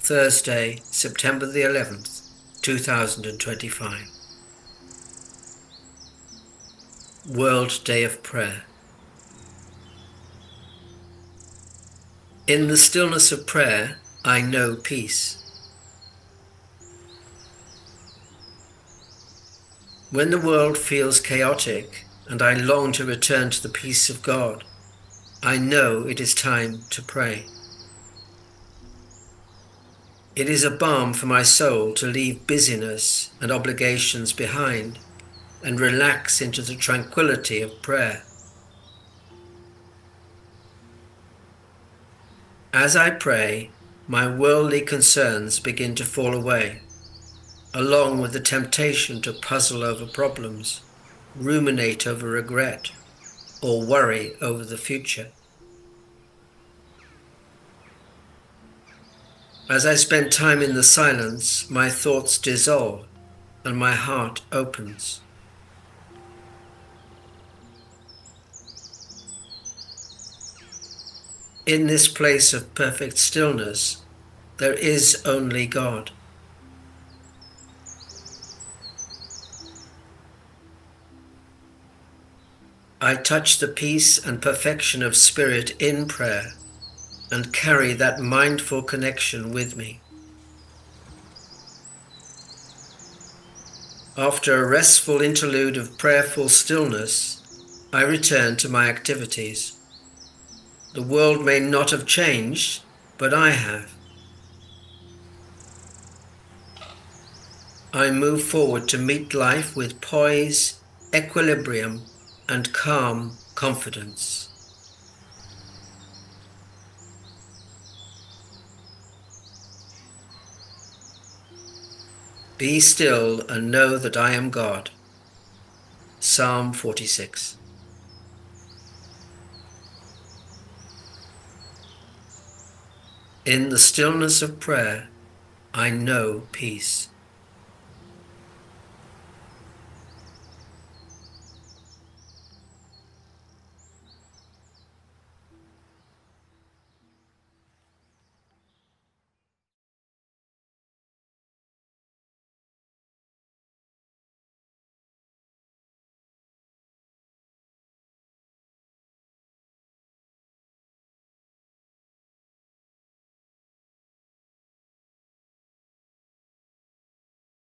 Thursday, September the 11th, 2025. World Day of Prayer. In the stillness of prayer, I know peace. When the world feels chaotic and I long to return to the peace of God, I know it is time to pray. It is a balm for my soul to leave busyness and obligations behind and relax into the tranquility of prayer. As I pray, my worldly concerns begin to fall away, along with the temptation to puzzle over problems, ruminate over regret, or worry over the future. As I spend time in the silence, my thoughts dissolve and my heart opens. In this place of perfect stillness, there is only God. I touch the peace and perfection of spirit in prayer and carry that mindful connection with me. After a restful interlude of prayerful stillness, I return to my activities. The world may not have changed, but I have. I move forward to meet life with poise, equilibrium, and calm confidence. Be still and know that I am God. Psalm 46. In the stillness of prayer, I know peace.